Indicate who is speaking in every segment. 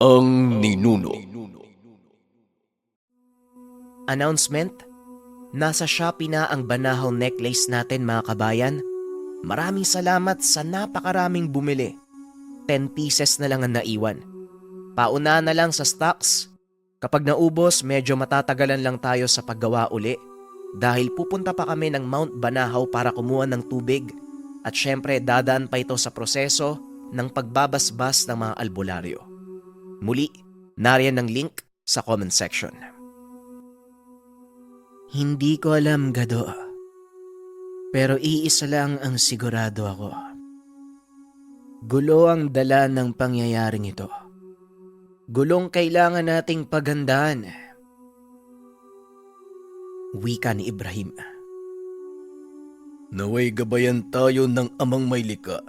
Speaker 1: Ang ninuno.
Speaker 2: Announcement, nasa Shopee na ang Banahaw necklace natin mga kabayan. Maraming salamat sa napakaraming bumili. 10 pieces na lang ang naiwan. Pauna na lang sa stocks. Kapag naubos, medyo matatagalan lang tayo sa paggawa uli dahil pupunta pa kami ng Mount Banahaw para kumuha ng tubig at syempre dadaan pa ito sa proseso ng pagbabasbas ng mga albularyo. Muli, nariyan ang link sa comment section. Hindi ko alam, Gado. Pero iisa lang ang sigurado ako. Gulo ang dala ng pangyayaring ito. Gulong kailangan nating paghandaan. Wika ni Ibrahim.
Speaker 1: Naway gabayan tayo ng amang may lika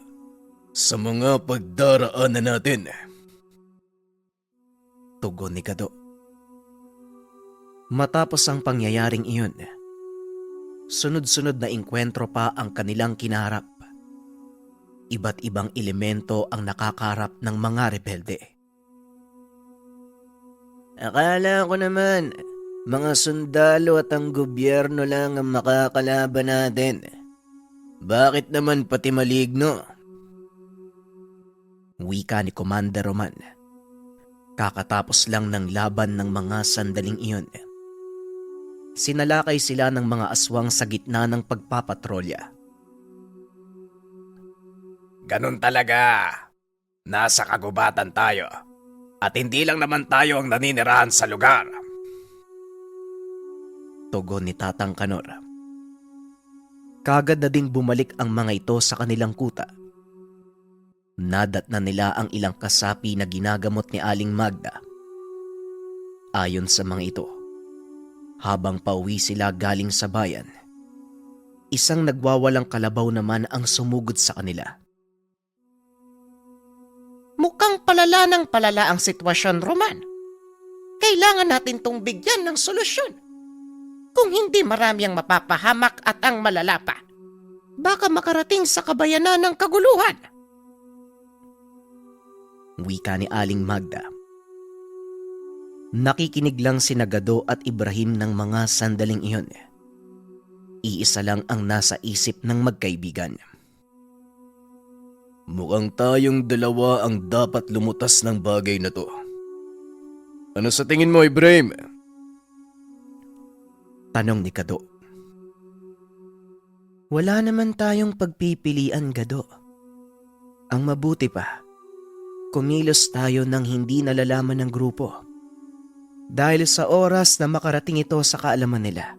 Speaker 1: sa mga pagdaraanan natin.
Speaker 2: Tugon ni Gado. Matapos ang pangyayaring iyon, sunod-sunod na engkwentro pa ang kanilang kinaharap. Iba't ibang elemento ang nakakarap ng mga rebelde. Akala ko naman, mga sundalo at ang gobyerno lang ang makakalaban natin. Bakit naman pati maligno? Wika ni Commander Roman. Kakatapos lang ng laban ng mga sandaling iyon. Sinalakay sila ng mga aswang sa gitna ng pagpapatrolya.
Speaker 1: Ganun talaga. Nasa kagubatan tayo. At hindi lang naman tayo ang naninirahan sa lugar.
Speaker 2: Tugon ni Tatang Kanor. Kagad na ding bumalik ang mga ito sa kanilang kuta. Nadat na nila ang ilang kasapi na ginagamot ni Aling Magda. Ayon sa mga ito, habang pauwi sila galing sa bayan, isang nagwawalang kalabaw naman ang sumugod sa kanila. Mukhang palala ng palala ang sitwasyon, Roman. Kailangan natin tong bigyan ng solusyon. Kung hindi marami ang mapapahamak at ang malalapa, baka makarating sa kabayanan ng kaguluhan. Wika ni Aling Magda. Nakikinig lang si Gado at Ibrahim ng mga sandaling iyon. Iisa lang ang nasa isip ng magkaibigan.
Speaker 1: Mukhang tayong dalawa ang dapat lumutas ng bagay na to. Ano sa tingin mo, Ibrahim?
Speaker 2: Tanong ni Gado. Wala naman tayong pagpipilian, Gado. Ang mabuti pa, kumilos tayo ng hindi nalalaman ng grupo. Dahil sa oras na makarating ito sa kaalaman nila,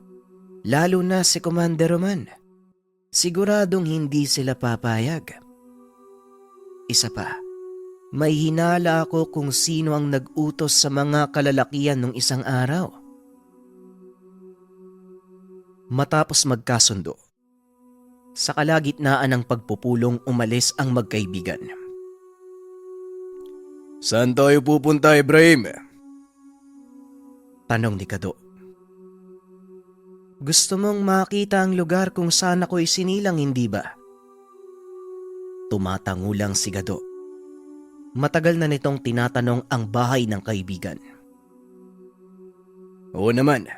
Speaker 2: lalo na si Commander Roman, siguradong hindi sila papayag. Isa pa, may hinala ako kung sino ang nag-utos sa mga kalalakian nung isang araw. Matapos magkasundo, sa kalagitnaan ng pagpupulong umalis ang magkaibigan.
Speaker 1: Saan tayo pupunta, Ibrahim?
Speaker 2: Tanong ni Gado. Gusto mong makita ang lugar kung saan ako isinilang, hindi ba? Tumatango lang si Gado. Matagal na nitong tinatanong ang bahay ng kaibigan.
Speaker 1: Oo naman.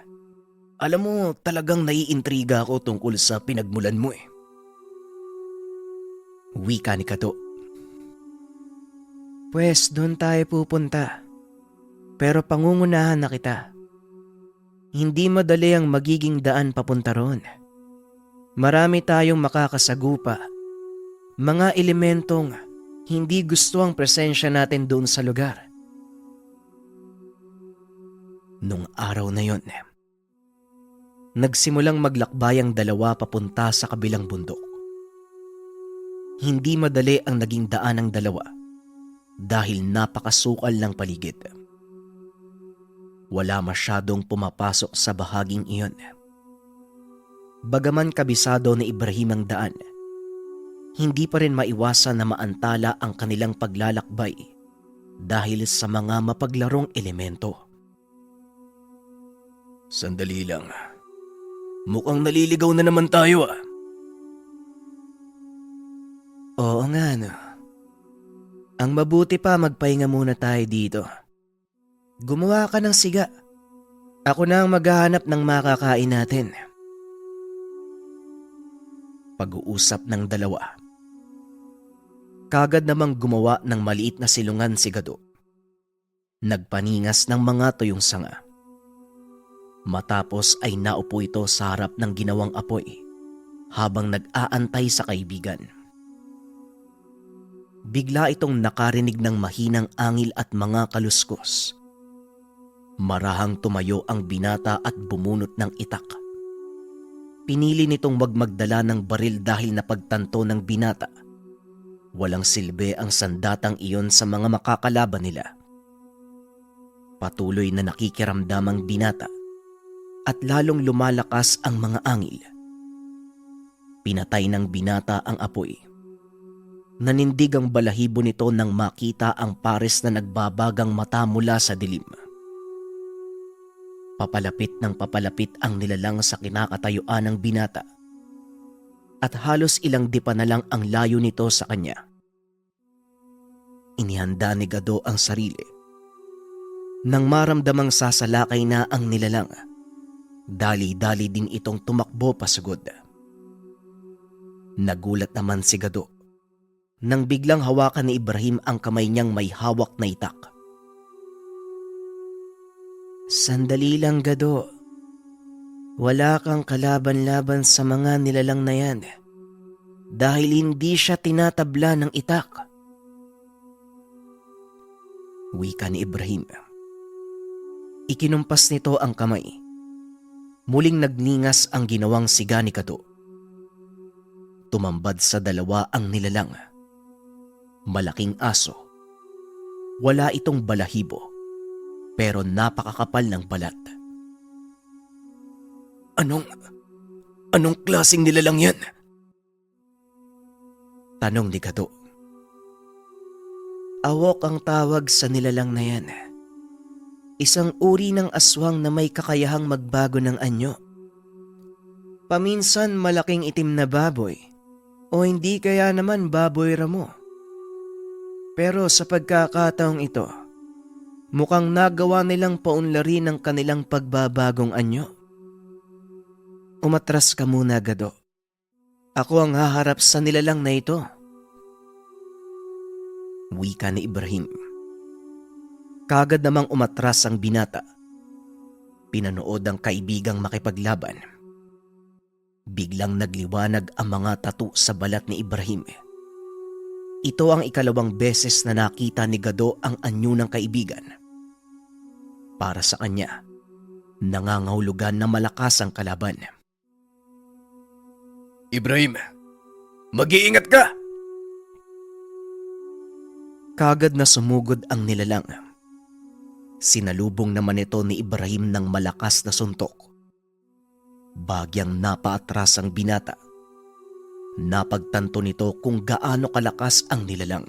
Speaker 2: Alam mo, talagang naiintriga ako tungkol sa pinagmulan mo eh. Wika ni Gado. Pwes, doon tayo pupunta. Pero pangungunahan na kita. Hindi madali ang magiging daan papunta roon. Marami tayong makakasagupa. Mga elementong hindi gusto ang presensya natin doon sa lugar. Nung araw na yon, nagsimulang maglakbay ang dalawa papunta sa kabilang bundok. Hindi madali ang naging daan ng dalawa dahil napakasukal ng paligid. Wala masyadong pumapasok sa bahaging iyon. Bagaman kabisado ni Ibrahim ang daan, hindi pa rin maiwasan na maantala ang kanilang paglalakbay dahil sa mga mapaglarong elemento.
Speaker 1: Sandali lang. Mukhang naliligaw na naman tayo ah.
Speaker 2: Oo nga no. Ang mabuti pa magpahinga muna tayo dito Gumawa ka ng siga. Ako na ang maghahanap ng makakain natin. Pag-uusap ng dalawa. Kagad namang gumawa ng maliit na silungan si Gado. Nagpaningas ng mga tuyong sanga. Matapos ay naupo ito sa harap ng ginawang apoy habang nag-aantay sa kaibigan. Bigla itong nakarinig ng mahinang angil at mga kaluskos. Marahang tumayo ang binata at bumunot ng itak. Pinili nitong wag magdala ng baril dahil napagtanto ng binata. Walang silbi ang sandatang iyon sa mga makakalaban nila. Patuloy na nakikiramdam ang binata at lalong lumalakas ang mga angil. Pinatay ng binata ang apoy. Nanindig ang balahibo nito nang makita ang pares na nagbabagang mata mula sa dilim. Papalapit ng papalapit ang nilalang sa kinakatayuan ng binata at halos ilang dipa na lang ang layo nito sa kanya. Inihanda ni Gado ang sarili. Nang maramdamang sasalakay na ang nilalang, dali-dali din itong tumakbo pasugod. Nagulat naman si Gado nang biglang hawakan ni Ibrahim ang kamay niyang may hawak na itak. Sandali lang, Gado. Wala kang kalaban-laban sa mga nilalang na yan dahil hindi siya tinatabla ng itak. Wika ni Ibrahim. Ikinumpas nito ang kamay. Muling nagningas ang ginawang siga ni Gado. Tumambad sa dalawa ang nilalang. Malaking aso. Wala itong balahibo, pero napakakapal ng balat. Anong klaseng nilalang yan? Tanong ni Gado. Awok ang tawag sa nilalang na yan. Isang uri ng aswang na may kakayahang magbago ng anyo. Paminsan malaking itim na baboy o hindi kaya naman baboy ramo. Pero sa pagkakataong ito, mukhang nagawa nilang paunlari ng kanilang pagbabagong anyo. Umatras ka muna, Gado. Ako ang haharap sa nilalang na ito. Wika ni Ibrahim. Kagad namang umatras ang binata. Pinanood ang kaibigang makipaglaban. Biglang nagliwanag ang mga tattoo sa balat ni Ibrahim. Ito ang ikalawang beses na nakita ni Gado ang anyo ng kaibigan. Para sa kanya, nangangahulugan na malakas ang kalaban.
Speaker 1: Ibrahim, mag-iingat ka!
Speaker 2: Kagad na sumugod ang nilalang. Sinalubong naman ito ni Ibrahim ng malakas na suntok. Bagyang napaatras ang binata. Napagtanto nito kung gaano kalakas ang nilalang.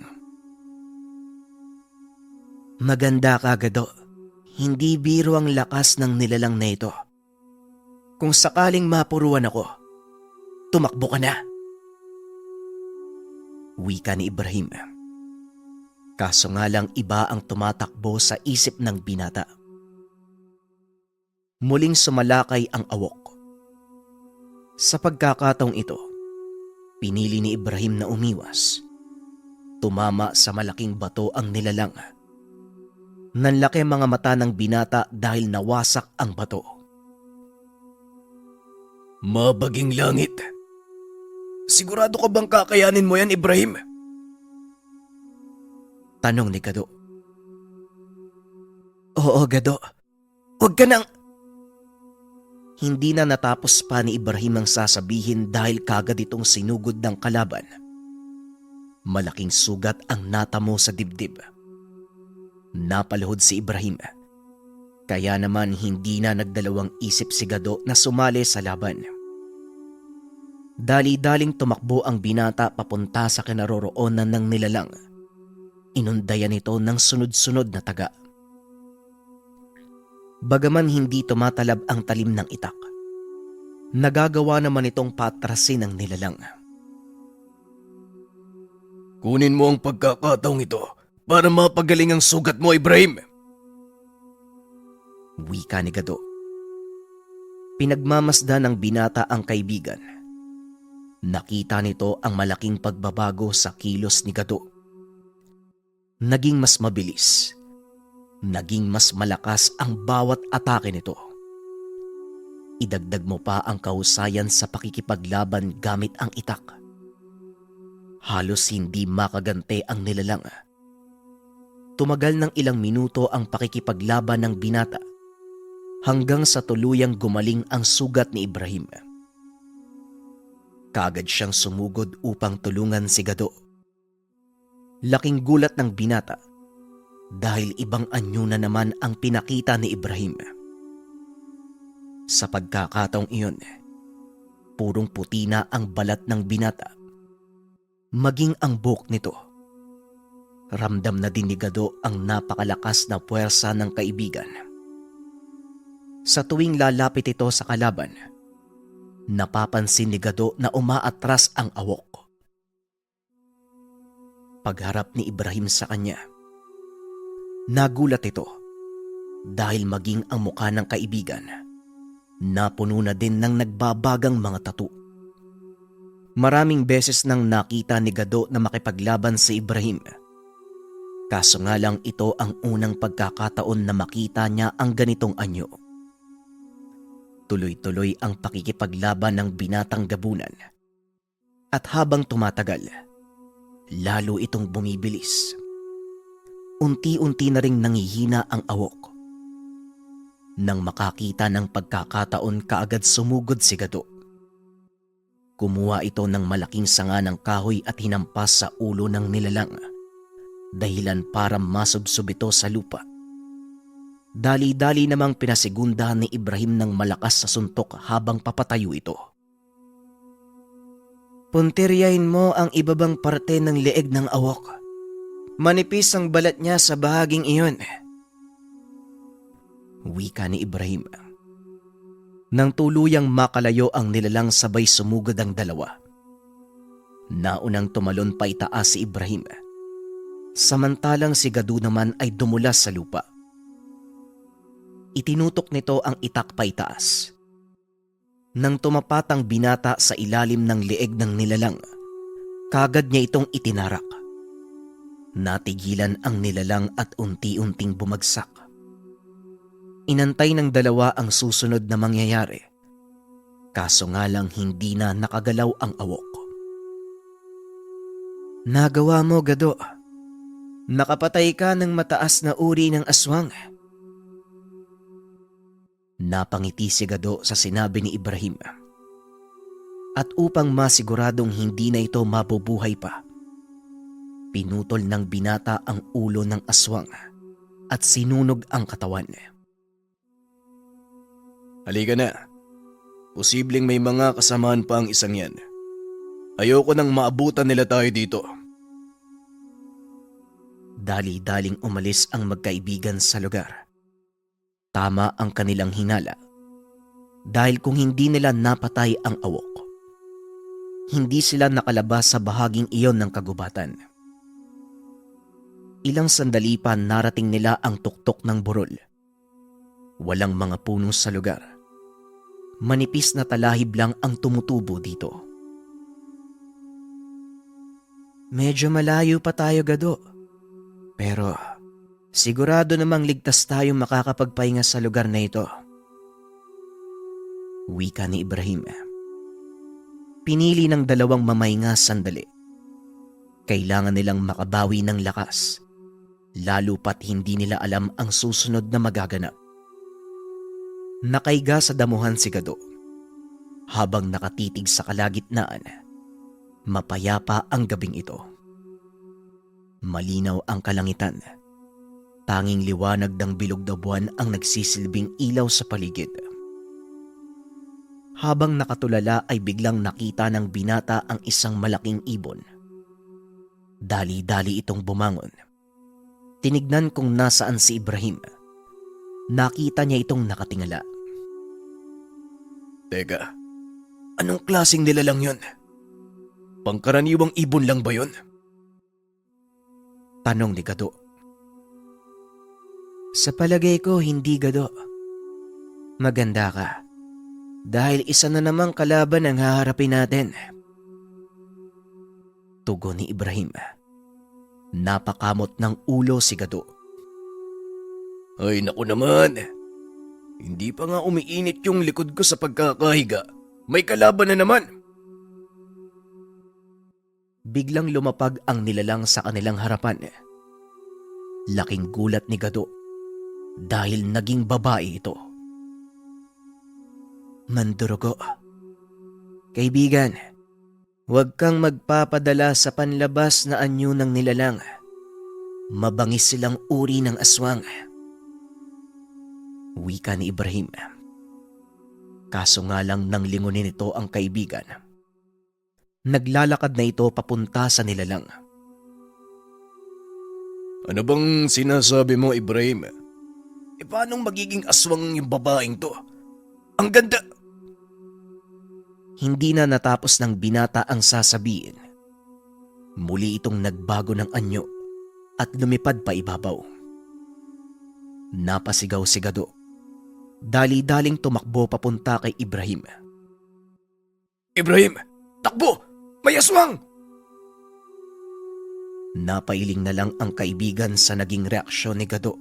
Speaker 2: Maganda ka, Gado. Hindi biro ang lakas ng nilalang na ito. Kung sakaling mapuruan ako, tumakbo ka na. Wika ni Ibrahim. Kaso nga lang iba ang tumatakbo sa isip ng binata. Muling sumalakay ang awok. Sa pagkakataong ito, pinili ni Ibrahim na umiwas. Tumama sa malaking bato ang nilalang. Nanlaki mga mata ng binata dahil nawasak ang bato.
Speaker 1: Mabaging langit. Sigurado ka bang kakayanin mo yan, Ibrahim?
Speaker 2: Tanong ni Gado. Oo, Gado. Huwag ka nang... Hindi na natapos pa ni Ibrahim ang sasabihin dahil kagad itong sinugod ng kalaban. Malaking sugat ang natamo sa dibdib. Napaluhod si Ibrahim. Kaya naman hindi na nagdalawang isip si Gado na sumali sa laban. Dali-daling tumakbo ang binata papunta sa kinaroroonan ng nilalang. Inundayan ito ng sunod-sunod na taga. Bagaman hindi tumatalab ang talim ng itak, nagagawa naman itong patrasin ang nilalang.
Speaker 1: Kunin mo ang pagkakataong ito para mapagaling ang sugat mo, Ibrahim.
Speaker 2: Wika ni Gado. Pinagmamasdan ng binata ang kaibigan. Nakita nito ang malaking pagbabago sa kilos ni Gado. Naging mas mabilis. Naging mas malakas ang bawat atake nito. Idagdag mo pa ang kahusayan sa pakikipaglaban gamit ang itak. Halos hindi makagante ang nilalang. Tumagal ng ilang minuto ang pakikipaglaban ng binata hanggang sa tuluyang gumaling ang sugat ni Ibrahim. Kaagad siyang sumugod upang tulungan si Gado. Laking gulat ng binata dahil ibang anyo na naman ang pinakita ni Ibrahim. Sa pagkakataong iyon, purong puti na ang balat ng binata, maging ang buhok nito. Ramdam na din ni Gado ang napakalakas na puwersa ng kaibigan. Sa tuwing lalapit ito sa kalaban, napapansin ni Gado na umaatras ang awok. Pagharap ni Ibrahim sa kanya, nagulat ito dahil maging ang mukha ng kaibigan napuno na din ng nagbabagang mga tattoo. Maraming beses nang nakita ni Gado na makipaglaban si Ibrahim. Kaso nga lang ito ang unang pagkakataon na makita niya ang ganitong anyo. Tuloy-tuloy ang pakikipaglaban ng binatang gabunan. At habang tumatagal, lalo itong bumibilis. Unti-unti na ring nangihina ang awok. Nang makakita ng pagkakataon, kaagad sumugod si Gado. Kumuha ito ng malaking sanga ng kahoy at hinampas sa ulo ng nilalang, dahilan para masubsob ito sa lupa. Dali-dali namang pinasigundahan ni Ibrahim ng malakas sa suntok habang papatayo ito. Puntiryahin mo ang ibabang parte ng leeg ng awok. Manipis ang balat niya sa bahaging iyon. Wika ni Ibrahim. Nang tuluyang makalayo ang nilalang, sabay sumugod ang dalawa. Naunang tumalon pa itaas si Ibrahim. Samantalang si Gado naman ay dumulas sa lupa. Itinutok nito ang itak pa itaas. Nang tumapat ang binata sa ilalim ng leeg ng nilalang, kagad niya itong itinarak. Natigilan ang nilalang at unti-unting bumagsak. Inantay ng dalawa ang susunod na mangyayari. Kaso nga lang hindi na nakagalaw ang awok. Nagawa mo, Gado. Nakapatay ka ng mataas na uri ng aswang. Napangiti si Gado sa sinabi ni Ibrahim. At upang masiguradong hindi na ito mabubuhay pa, pinutol ng binata ang ulo ng aswang at sinunog ang katawan.
Speaker 1: Halika na. Posibleng may mga kasamaan pa ang isang yan. Ayoko nang maabutan nila tayo dito.
Speaker 2: Dali-daling umalis ang magkaibigan sa lugar. Tama ang kanilang hinala. Dahil kung hindi nila napatay ang awok, hindi sila nakalabas sa bahaging iyon ng kagubatan. Ilang sandali pa narating nila ang tuktok ng burol. Walang mga puno sa lugar. Manipis na talahib lang ang tumutubo dito. Medyo malayo pa tayo, Gado. Pero sigurado namang ligtas tayong makakapagpahinga sa lugar na ito. Wika ni Ibrahim. Pinili ng dalawang mamahinga sandali. Kailangan nilang makabawi ng lakas, lalo pat hindi nila alam ang susunod na magaganap. Nakaiga sa damuhan si Gado. Habang nakatitig sa kalagitnaan, mapayapa ang gabing ito. Malinaw ang kalangitan. Tanging liwanag ng bilog na buwan ang nagsisilbing ilaw sa paligid. Habang nakatulala ay biglang nakita ng binata ang isang malaking ibon. Dali-dali itong bumangon. Tinignan kung nasaan si Ibrahim. Nakita niya itong nakatingala.
Speaker 1: Teka, anong klaseng nilalang yun? Pangkaraniwang ibon lang ba yun?
Speaker 2: Tanong ni Gado. Sa palagay ko, hindi, Gado. Maganda ka. Dahil isa na namang kalaban ang haharapin natin. Tugon ni Ibrahim. Napakamot ng ulo si Gado.
Speaker 1: Ay naku naman. Hindi pa nga umiinit yung likod ko sa pagkakahiga. May kalaban na naman.
Speaker 2: Biglang lumapag ang nilalang sa kanilang harapan. Laking gulat ni Gado dahil naging babae ito. Mandurugo. Kaibigan, huwag kang magpapadala sa panlabas na anyo ng nilalang. Mabangis silang uri ng aswang. Wika ni Ibrahim. Kaso nga lang nang lingunin nito ang kaibigan. Naglalakad na ito papunta sa nilalang.
Speaker 1: Ano bang sinasabi mo, Ibrahim? Paanong magiging aswang yung babaeng to? Ang ganda!
Speaker 2: Hindi na natapos ng binata ang sasabihin. Muli itong nagbago ng anyo at lumipad pa ibabaw. Napasigaw si Gado. Dali-daling tumakbo papunta kay Ibrahim.
Speaker 1: Ibrahim! Takbo! May aswang!
Speaker 2: Napailing na lang ang kaibigan sa naging reaksyon ni Gado.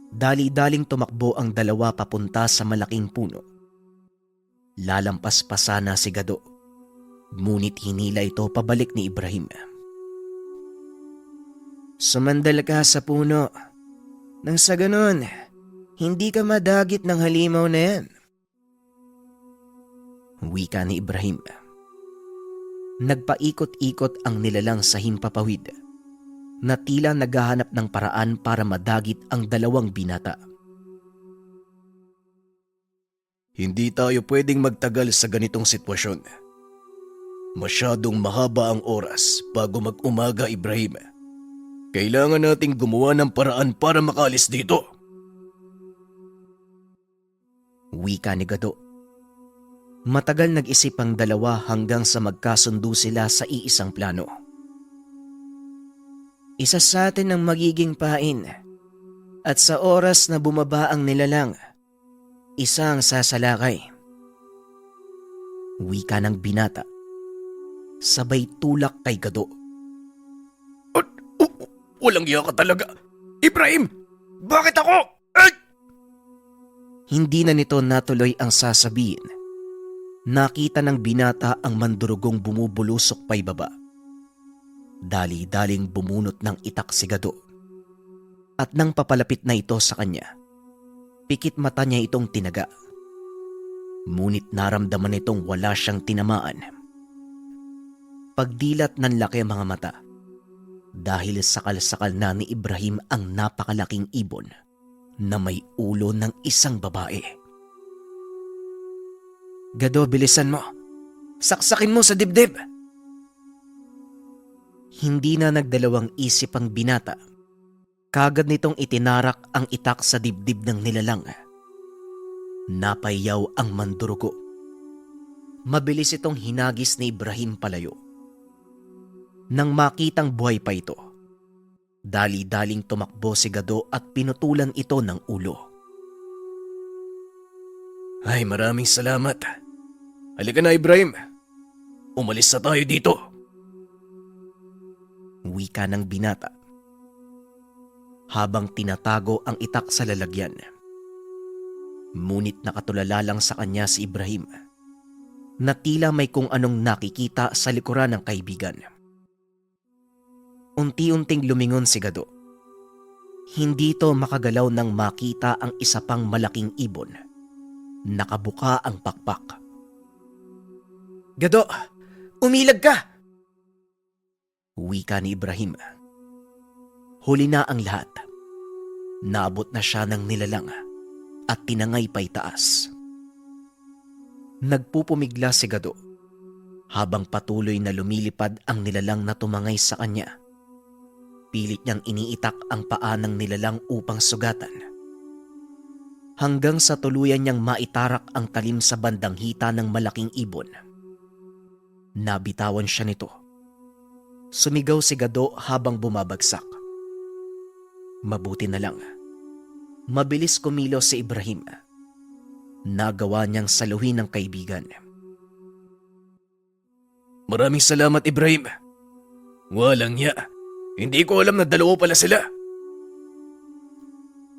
Speaker 2: Dali-daling tumakbo ang dalawa papunta sa malaking puno. Lalampas pa sana si Gado, ngunit hinila ito pabalik ni Ibrahim. Sumandal ka sa puno. Nang sa ganon, hindi ka madagit ng halimaw na yan. Wika ni Ibrahim. Nagpaikot-ikot ang nilalang sa himpapawid na tila naghahanap ng paraan para madagit ang dalawang binata.
Speaker 1: Hindi tayo pwedeng magtagal sa ganitong sitwasyon. Masyadong mahaba ang oras bago mag-umaga, Ibrahim. Kailangan nating gumawa ng paraan para makaalis dito.
Speaker 2: Wika ni Gado. Matagal nag-isip ang dalawa hanggang sa magkasundo sila sa iisang plano. Isa sa atin ang magiging pain at sa oras na bumaba ang nilalang, isa ang sasalakay. Wika ng binata. Sabay tulak kay Gado.
Speaker 1: Walang iya ka talaga. Ibrahim! Bakit ako? Ay!
Speaker 2: Hindi na nito natuloy ang sasabihin. Nakita ng binata ang mandurugong bumubulusok pa ibaba. Dali-daling bumunot ng itak si Gado. At nang papalapit na ito sa kanya, pikit mata niya itong tinaga. Ngunit naramdaman nitong wala siyang tinamaan. Pagdilat ng laki ang mga mata dahil sakal-sakal na ni Ibrahim ang napakalaking ibon na may ulo ng isang babae. Gado, bilisan mo. Saksakin mo sa dibdib. Hindi na nagdalawang isip ang binata. Kagad nitong itinarak ang itak sa dibdib ng nilalang. Napayaw ang mandurugo. Mabilis itong hinagis ni Ibrahim palayo. Nang makitang buhay pa ito, dali-daling tumakbo si Gado at pinutulan ito ng ulo.
Speaker 1: Ay, maraming salamat. Halika na, Ibrahim. Umalis na tayo dito.
Speaker 2: Wika ng binata. Habang tinatago ang itak sa lalagyan. Ngunit nakatulala lang sa kanya si Ibrahim na tila may kung anong nakikita sa likuran ng kaibigan. Unti-unting lumingon si Gado. Hindi ito makagalaw nang makita ang isa pang malaking ibon. Nakabuka ang pakpak. Gado, umilag ka! Wika ni Ibrahim. Huli na ang lahat. Naabot na siya ng nilalang at tinangay pa itaas. Nagpupumigla si Gado habang patuloy na lumilipad ang nilalang na tumangay sa kanya. Pilit niyang iniitak ang paa ng nilalang upang sugatan. Hanggang sa tuluyan niyang maitarak ang talim sa bandang hita ng malaking ibon. Nabitawan siya nito. Sumigaw si Gado habang bumabagsak. Mabuti na lang. Mabilis kumilos si Ibrahim nagawa niyang saluhin ng kaibigan.
Speaker 1: Maraming salamat, Ibrahim. Walang ya. Hindi ko alam na dalawa pala sila.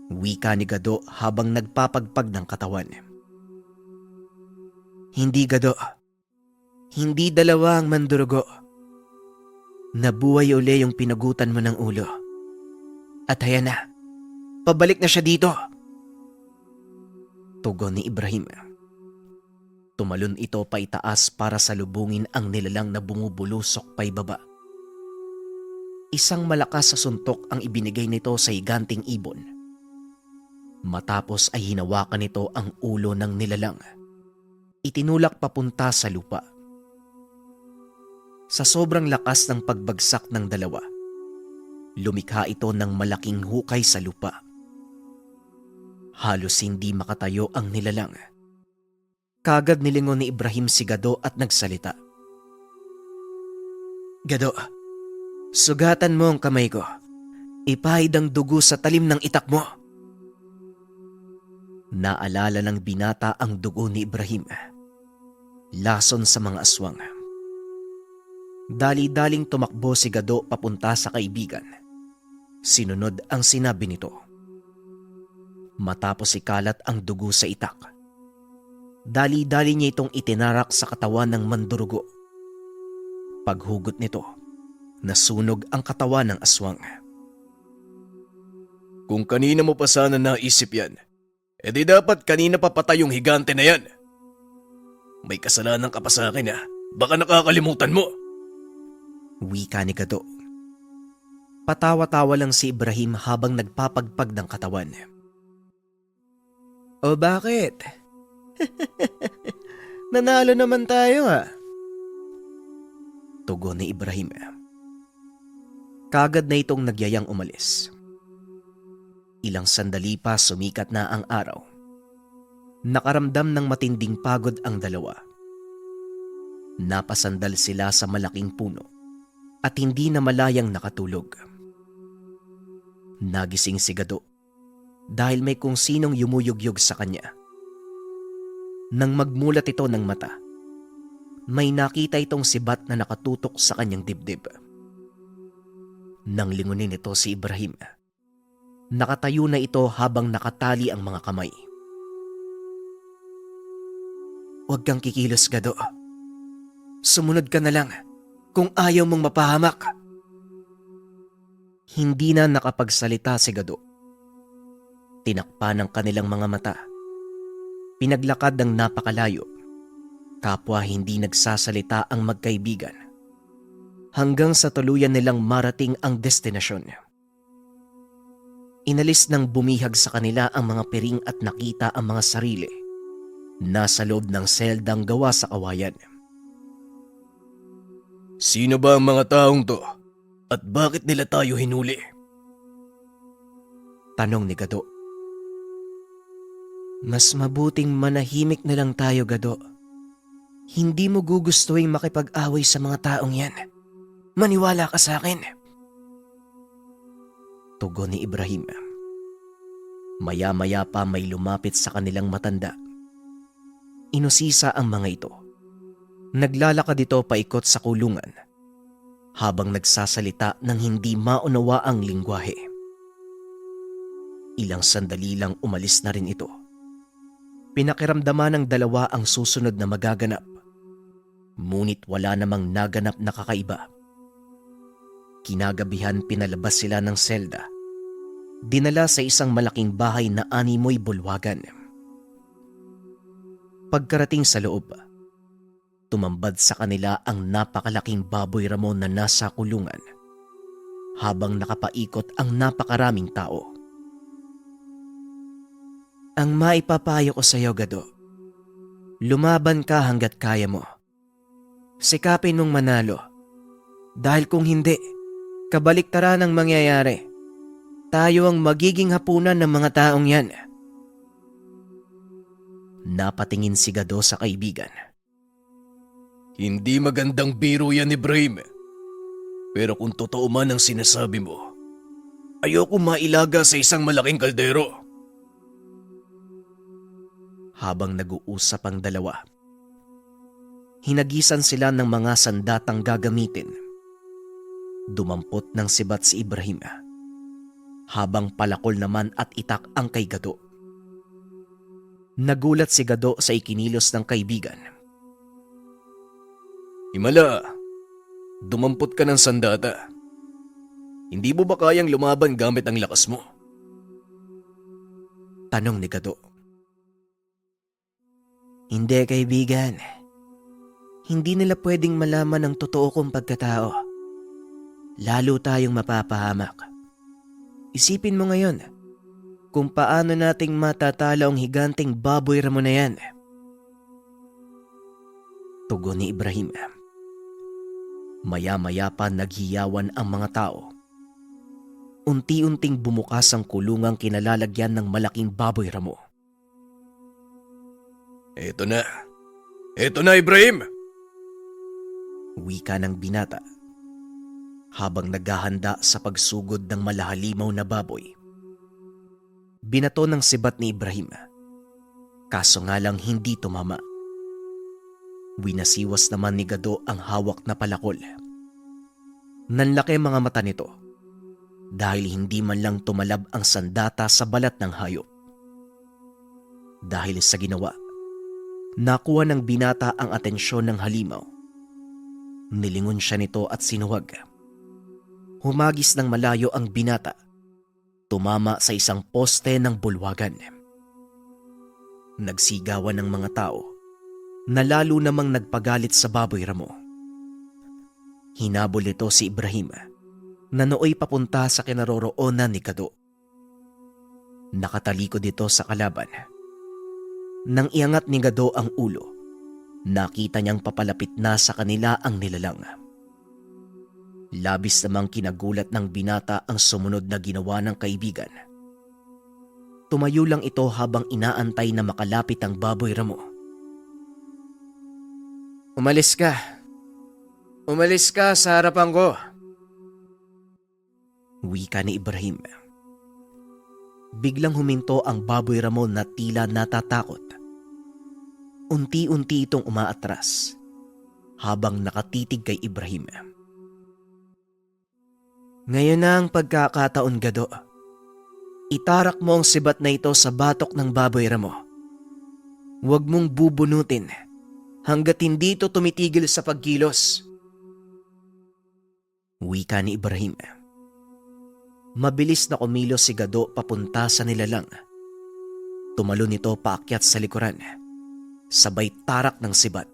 Speaker 2: Wika ni Gado habang nagpapagpag ng katawan. Hindi, Gado. Hindi dalawa ang mandurugo. Nabuhay uli yung pinagutan mo ng ulo. At hayan na, pabalik na siya dito. Tugon ni Ibrahim. Tumalon ito pa itaas para salubungin ang nilalang na bumubulusok pa ibaba. Isang malakas sa suntok ang ibinigay nito sa higanting ibon. Matapos ay hinawakan nito ang ulo ng nilalang. Itinulak papunta sa lupa. Sa sobrang lakas ng pagbagsak ng dalawa, lumikha ito ng malaking hukay sa lupa. Halos hindi makatayo ang nilalang. Kagad nilingon ni Ibrahim si Gado at nagsalita. Gado, sugatan mo ang kamay ko. Ipahid ang dugo sa talim ng itak mo. Naalala ng binata ang dugo ni Ibrahim. Lason sa mga aswang. Dali-daling tumakbo si Gado papunta sa kaibigan. Sinunod ang sinabi nito. Matapos ikalat ang dugo sa itak, dali-dali niya itong itinarak sa katawan ng mandurugo. Paghugot nito, nasunog ang katawan ng aswang.
Speaker 1: Kung kanina mo pa sana naisip yan, edi dapat kanina pa patay yung higante na yan. May kasalanan ka pa sa akin baka nakakalimutan mo.
Speaker 2: Wika ni Gado. Patawa-tawa lang si Ibrahim habang nagpapagpag ng katawan. O bakit? Nanalo naman tayo Tugon ni Ibrahim. Kagad na itong nagyayang umalis. Ilang sandali pa sumikat na ang araw. Nakaramdam ng matinding pagod ang dalawa. Napasandal sila sa malaking puno at hindi na malayang nakatulog. Nagising si Gado dahil may kung sinong yumuyugyug sa kanya. Nang magmulat ito ng mata, may nakita itong sibat na nakatutok sa kanyang dibdib. Nang lingunin ito si Ibrahim, nakatayo na ito habang nakatali ang mga kamay. Huwag kang kikilos, Gado. Sumunod ka na lang kung ayaw mong mapahamak. Hindi na nakapagsalita si Gado. Tinakpan ng kanilang mga mata. Pinaglakad ng napakalayo. Kapwa hindi nagsasalita ang magkaibigan. Hanggang sa tuluyan nilang marating ang destinasyon. Inalis ng bumihag sa kanila ang mga piring at nakita ang mga sarili. Nasa loob ng seldang gawa sa kawayan.
Speaker 1: Sino ba ang mga taong to? At bakit nila tayo hinuli?
Speaker 2: Tanong ni Gado. Mas mabuting manahimik na lang tayo, Gado. Hindi mo gugustuhin makipag-away sa mga taong yan. Maniwala ka sa akin. Tugon ni Ibrahim. Maya-maya pa may lumapit sa kanilang matanda. Inusisa ang mga ito. Naglalakad ito paikot sa kulungan habang nagsasalita ng hindi maunawa ang lingwahe. Ilang sandali lang umalis na rin ito. Pinakiramdaman ng dalawa ang susunod na magaganap. Ngunit wala namang naganap na kakaiba. Kinagabihan pinalabas sila ng selda. Dinala sa isang malaking bahay na animoy bulwagan. Pagkarating sa loob, tumambad sa kanila ang napakalaking baboy ramon na nasa kulungan habang nakapaikot ang napakaraming tao. Ang maipapayo ko sa iyo, Gado, lumaban ka hanggat kaya mo. Sikapin mong manalo dahil kung hindi, kabaliktaran ang mangyayari. Tayo ang magiging hapunan ng mga taong yan. Napatingin si Gado sa kaibigan.
Speaker 1: Hindi magandang biro yan, Ibrahim. Pero kung totoo man ang sinasabi mo, ayoko mailaga sa isang malaking kaldero.
Speaker 2: Habang nag-uusap ang dalawa, hinagisan sila ng mga sandatang gagamitin. Dumampot ng sibat si Ibrahim, habang palakol naman at itak ang kay Gado. Nagulat si Gado sa ikinilos ng kaibigan.
Speaker 1: Himala, dumampot ka ng sandata. Hindi mo ba kayang lumaban gamit ang lakas mo?
Speaker 2: Tanong ni Gado. Hindi, kaibigan. Hindi nila pwedeng malaman ang totoo kong pagkatao. Lalo tayong mapapahamak. Isipin mo ngayon kung paano nating matatalo ang higanting baboy ramo na yan. Tugon ni Ibrahim. Maya-maya pa naghiyawan ang mga tao. Unti-unting bumukas ang kulungang kinalalagyan ng malaking baboy ramo.
Speaker 1: Eto na. Eto na, Ibrahim!
Speaker 2: Wika ng binata habang naghahanda sa pagsugod ng malahalimaw na baboy. Binato ng sibat ni Ibrahim, kaso nga lang hindi tumama. Winasiwas naman ni Gado ang hawak na palakol. Nanlaki mga mata nito dahil hindi man lang tumalab ang sandata sa balat ng hayop. Dahil sa ginawa, nakuha ng binata ang atensyon ng halimaw. Nilingon siya nito at sinuwag. Humagis ng malayo ang binata. Tumama sa isang poste ng bulwagan. Nagsigawan ng mga tao na lalo namang nagpagalit sa baboy ramo. Hinabol ito si Ibrahim na nooy papunta sa kinaroroonan ni Gado. Nakatalikod ito sa kalaban. Nang iangat ni Gado ang ulo, nakita niyang papalapit na sa kanila ang nilalang. Labis namang kinagulat ng binata ang sumunod na ginawa ng kaibigan. Tumayo lang ito habang inaantay na makalapit ang baboy ramo. Umalis ka. Umalis ka sa harapan ko. Wika ni Ibrahim. Biglang huminto ang baboy ramo na tila natatakot. Unti-unti itong umaatras habang nakatitig kay Ibrahim. Ngayon na ang pagkakataon, Gado. Itarak mo ang sibat na ito sa batok ng baboy ramo. Huwag mong bubunutin hanggat hindi ito tumitigil sa pagkilos. Wika ni Ibrahim. Mabilis na kumilos si Gado papunta sa nilalang. Tumalon ito paakyat sa likuran, sabay tarak ng sibat.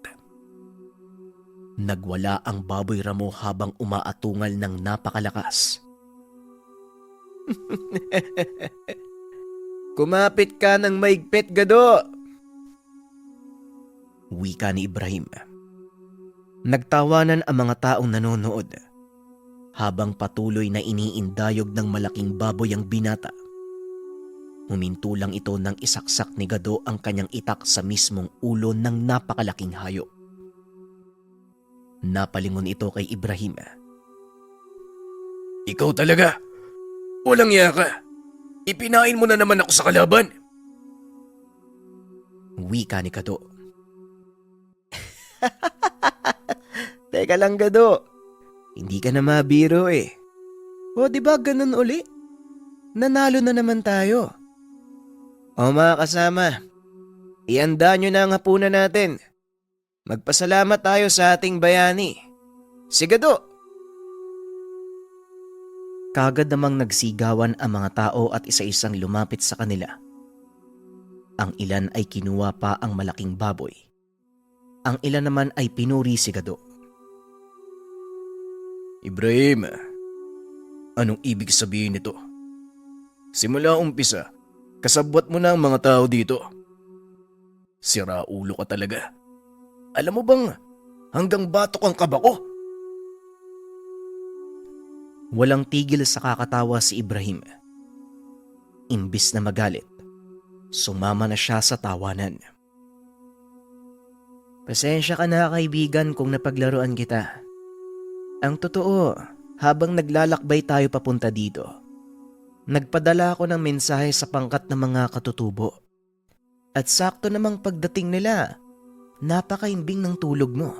Speaker 2: Nagwala ang baboy ramo habang umaatungal ng napakalakas. Kumapit ka ng maigpit, Gado! Wika ni Ibrahim. Nagtawanan ang mga taong nanonood habang patuloy na iniindayog ng malaking baboy ang binata. Huminto lang ito nang isaksak ni Gado ang kanyang itak sa mismong ulo ng napakalaking hayop. Napalingon ito kay Ibrahim.
Speaker 1: Ikaw talaga? Walang iya ka. Ipinain mo na naman ako sa kalaban.
Speaker 2: Wika ni Gado. Teka lang, Gado. Hindi ka na mabiro eh. O di ba ganun uli? Nanalo na naman tayo. O mga kasama, ihanda nyo na ang hapunan natin. Magpasalamat tayo sa ating bayani. Si Gado! Kagad namang nagsigawan ang mga tao at isa-isang lumapit sa kanila. Ang ilan ay kinuha pa ang malaking baboy. Ang ilan naman ay pinuri si Gado.
Speaker 1: Ibrahim, anong ibig sabihin nito? Simula umpisa, kasabwat mo na ang mga tao dito. Sira ulo ka talaga. Alam mo bang hanggang batok ang kaba ko?
Speaker 2: Walang tigil sa kakatawa si Ibrahim. Imbis na magalit, sumama na siya sa tawanan. Pasensya ka na, kaibigan, kung napaglaruan kita. Ang totoo, habang naglalakbay tayo papunta dito, nagpadala ako ng mensahe sa pangkat ng mga katutubo. At sakto namang pagdating nila, napakaimbing ng tulog mo.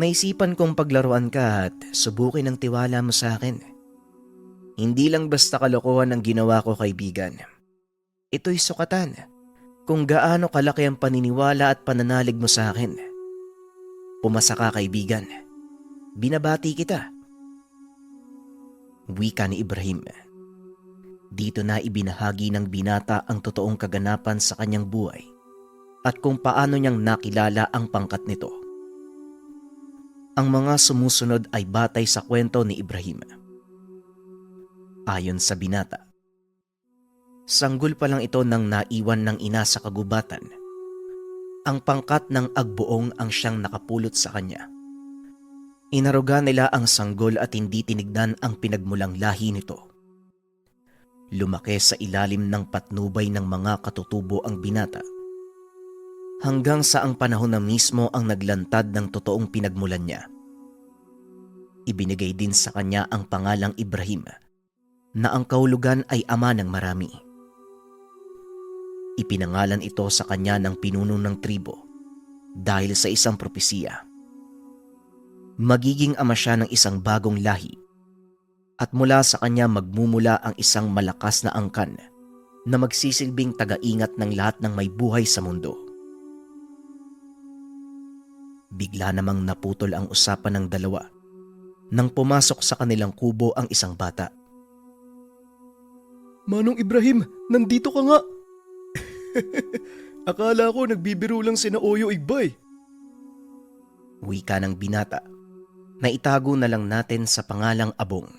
Speaker 2: Naisipan kong paglaruan ka at subukin ang tiwala mo sa akin. Hindi lang basta kalokohan ang ginawa ko, kaibigan. Ito'y sukatan kung gaano kalaki ang paniniwala at pananalig mo sa akin. Pumasa ka, kaibigan. Binabati kita. Wika ni Ibrahim. Dito na ibinahagi ng binata ang totoong kaganapan sa kanyang buhay at kung paano niyang nakilala ang pangkat nito. Ang mga sumusunod ay batay sa kwento ni Ibrahim. Ayon sa binata, sanggol pa lang ito nang naiwan ng ina sa kagubatan. Ang pangkat ng agbuong ang siyang nakapulot sa kanya. Inaruga nila ang sanggol at hindi tinignan ang pinagmulang lahi nito. Lumaki sa ilalim ng patnubay ng mga katutubo ang binata. Hanggang sa ang panahon na mismo ang naglantad ng totoong pinagmulan niya. Ibinigay din sa kanya ang pangalang Ibrahim, na ang kahulugan ay ama ng marami. Ipinangalan ito sa kanya ng pinuno ng tribo dahil sa isang propesiya. Magiging ama siya ng isang bagong lahi at mula sa kanya magmumula ang isang malakas na angkan na magsisilbing taga-ingat ng lahat ng may buhay sa mundo. Bigla namang naputol ang usapan ng dalawa nang pumasok sa kanilang kubo ang isang bata.
Speaker 1: Manong Ibrahim, nandito ka nga. Akala ko nagbibiro lang sina Oyo Igbay.
Speaker 2: Wika ng binata na itago na lang natin sa pangalang Abong.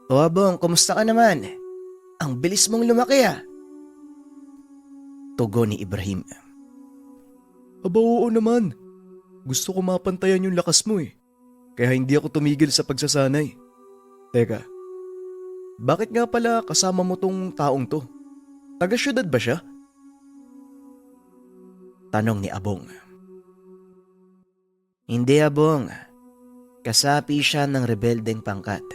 Speaker 2: O Abong, kumusta ka naman? Ang bilis mong lumaki ah. Tugon ni Ibrahim.
Speaker 1: Aba oo naman. Gusto ko mapantayan yung lakas mo eh. Kaya hindi ako tumigil sa pagsasanay. Teka, bakit nga pala kasama mo tong taong to? Taga-syudad ba siya?
Speaker 2: Tanong ni Abong. Hindi Abong. Kasapi siya ng rebeldeng pangkat.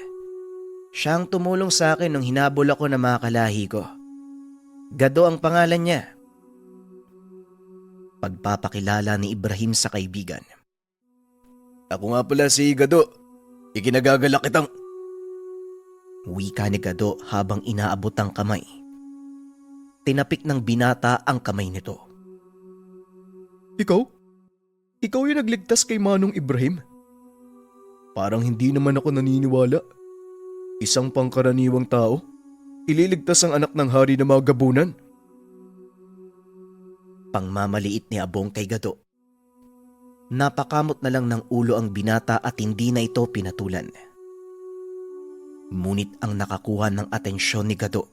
Speaker 2: Siya ang tumulong sa akin nung hinabol ako ng mga kalahi ko. Gado ang pangalan niya. Pagpapakilala ni Ibrahim sa kaibigan.
Speaker 1: Ako nga pala si Gado. Ikinagagalak kitang...
Speaker 2: Wika ni Gado habang inaabot ang kamay. Tinapik ng binata ang kamay nito.
Speaker 1: Ikaw? Ikaw yung nagligtas kay Manong Ibrahim? Parang hindi naman ako naniniwala. Isang pangkaraniwang tao, ililigtas ang anak ng hari ng mga gabunan.
Speaker 2: Pangmamaliit ni Abong kay Gado. Napakamot na lang ng ulo ang binata at hindi na ito pinatulan. Ngunit ang nakakuha ng atensyon ni Gado,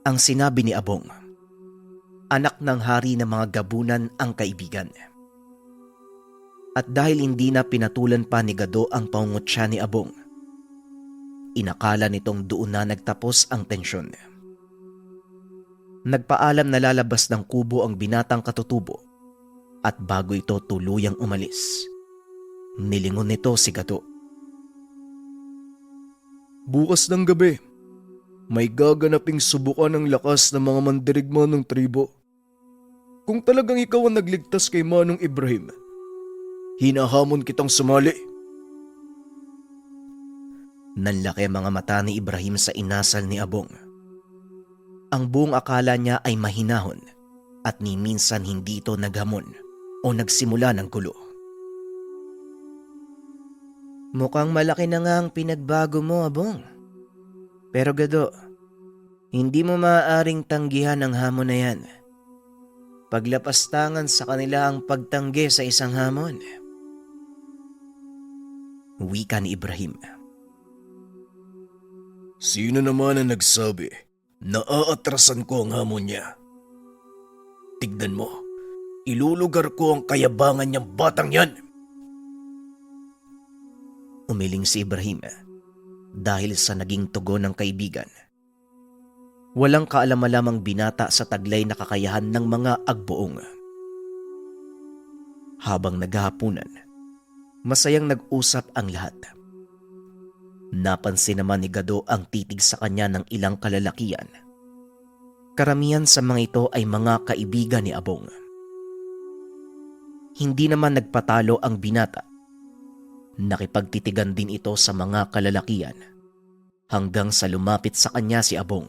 Speaker 2: ang sinabi ni Abong, anak ng hari ng mga gabunan ang kaibigan. At dahil hindi na pinatulan pa ni Gado ang pangungutya ni Abong, inakala nitong doon na nagtapos ang tensyon. Nagpaalam na lalabas ng kubo ang binatang katutubo at bago ito tuluyang umalis, nilingon nito si Gado.
Speaker 1: Bukas ng gabi, may gaganaping subukan ng lakas ng mga mandirigma ng tribo. Kung talagang ikaw ang nagligtas kay Manong Ibrahim, hinahamon kitang sumali.
Speaker 2: Nanlaki mga mata ni Ibrahim sa inasal ni Abong. Ang buong akala niya ay mahinahon at ni minsan hindi ito naghamon o nagsimula ng gulo. Mukhang malaki na nga ang pinagbago mo, Abong. Pero Gado, hindi mo maaaring tanggihan ang hamon na yan. Paglapastangan sa kanila ang pagtanggi sa isang hamon. Wika ni Ibrahim.
Speaker 1: Sino naman ang nagsabi na aatrasan ko ang hamon niya? Tignan mo, ilulugar ko ang kayabangan niyang batang yan.
Speaker 2: Umiling si Ibrahim dahil sa naging tugon ng kaibigan. Walang kaalam-alamang binata sa taglay na kakayahan ng mga agbuong. Habang naghahapunan, masayang nag-usap ang lahat. Napansin naman ni Gado ang titig sa kanya ng ilang kalalakian. Karamihan sa mga ito ay mga kaibigan ni Abong. Hindi naman nagpatalo ang binata. Nakipagtitigan din ito sa mga kalalakian hanggang sa lumapit sa kanya si Abong.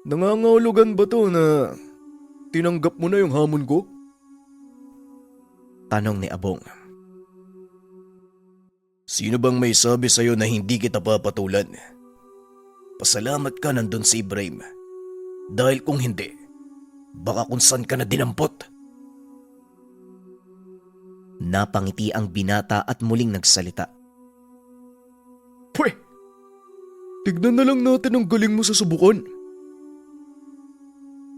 Speaker 1: Nangangahulugan ba to na tinanggap mo na yung hamon ko?
Speaker 2: Tanong ni Abong.
Speaker 1: Sino bang may sabi sa'yo na hindi kita papatulan? Pasalamat ka nandun si Ibrahim. Dahil kung hindi, baka kung saan ka na dinampot.
Speaker 2: Napangiti ang binata at muling nagsalita.
Speaker 1: Pwe! Tignan na lang natin ang galing mo sa subukan.